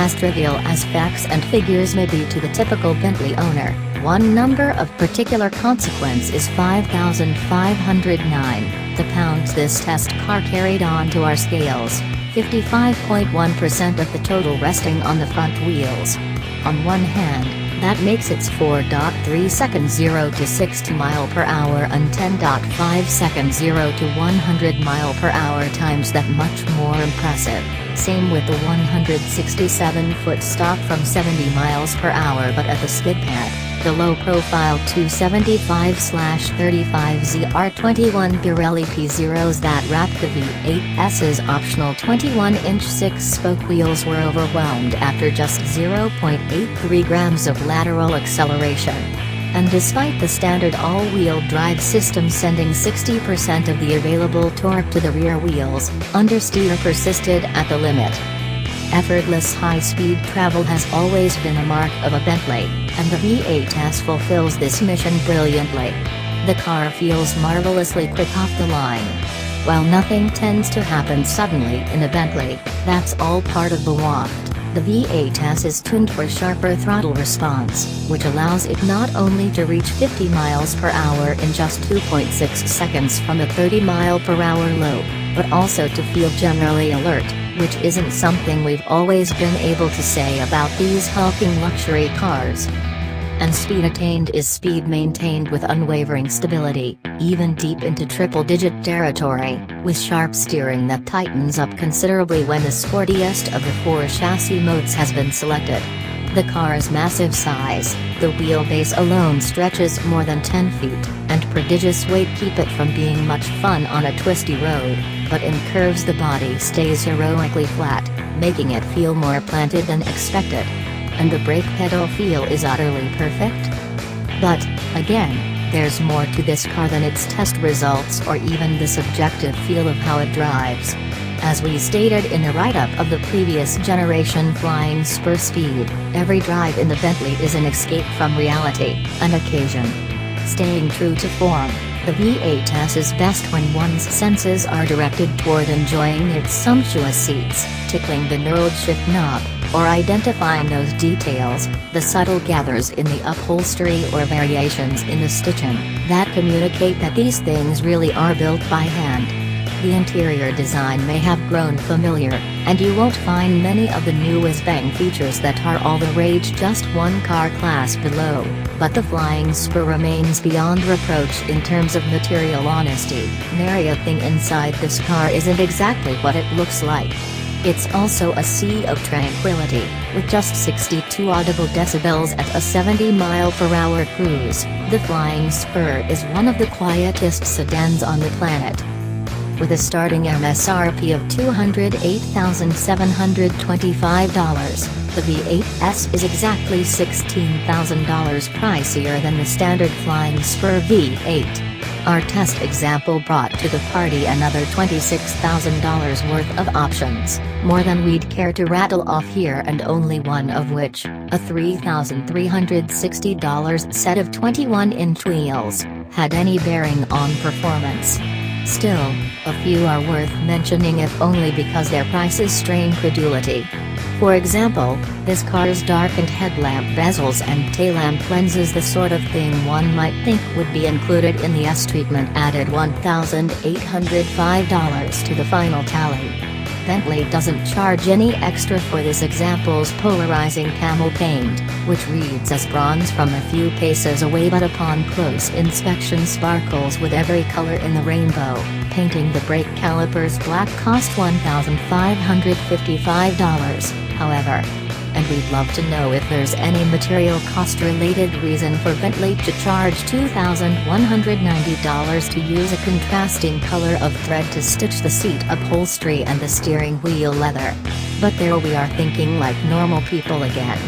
As trivial as facts and figures may be to the typical Bentley owner, one number of particular consequence is 5,509, the pounds this test car carried onto our scales, 55.1% of the total resting on the front wheels. On one hand, that makes its 4.3 seconds 0 to 60 mph and 10.5 seconds 0 to 100 mph times that much more impressive. Same with the 167-foot stop from 70 mph but at the skid pad, the low-profile 275/35 ZR21 Pirelli P0s that wrapped the V8's optional 21-inch 6-spoke wheels were overwhelmed after just 0.83 grams of lateral acceleration. And despite the standard all-wheel drive system sending 60% of the available torque to the rear wheels, understeer persisted at the limit. Effortless high-speed travel has always been a mark of a Bentley, and the V8s fulfills this mission brilliantly. The car feels marvelously quick off the line. While nothing tends to happen suddenly in a Bentley, that's all part of the waft. The V8s is tuned for sharper throttle response, which allows it not only to reach 50 mph in just 2.6 seconds from a 30 mph low, but also to feel generally alert, which isn't something we've always been able to say about these hulking luxury cars. And speed attained is speed maintained with unwavering stability, even deep into triple-digit territory, with sharp steering that tightens up considerably when the sportiest of the four chassis modes has been selected. The car's massive size, the wheelbase alone stretches more than 10 feet, and prodigious weight keep it from being much fun on a twisty road, but in curves the body stays heroically flat, making it feel more planted than expected. And the brake pedal feel is utterly perfect? But, again, there's more to this car than its test results or even the subjective feel of how it drives. As we stated in the write-up of the previous generation Flying Spur Speed, every drive in the Bentley is an escape from reality, an occasion. Staying true to form, the V8s is best when one's senses are directed toward enjoying its sumptuous seats, tickling the knurled shift knob, or identifying those details, the subtle gathers in the upholstery or variations in the stitching, that communicate that these things really are built by hand. The interior design may have grown familiar, and you won't find many of the new whiz-bang features that are all the rage just one car class below, but the Flying Spur remains beyond reproach in terms of material honesty. Nary a thing inside this car isn't exactly what it looks like. It's also a sea of tranquility, with just 62 audible decibels at a 70 mph cruise. The Flying Spur is one of the quietest sedans on the planet. With a starting MSRP of $208,725, the V8s is exactly $16,000 pricier than the standard Flying Spur V8. Our test example brought to the party another $26,000 worth of options, more than we'd care to rattle off here, and only one of which, a $3,360 set of 21-inch wheels, had any bearing on performance. Still, a few are worth mentioning if only because their prices strain credulity. For example, this car's darkened headlamp bezels and tail lamp lenses, the sort of thing one might think would be included in the S-treatment, added $1,805 to the final tally. Bentley doesn't charge any extra for this example's polarizing camel paint, which reads as bronze from a few paces away but upon close inspection sparkles with every color in the rainbow. Painting the brake calipers black cost $1,555, however. And we'd love to know if there's any material cost-related reason for Bentley to charge $2,190 to use a contrasting color of thread to stitch the seat upholstery and the steering wheel leather. But there we are thinking like normal people again.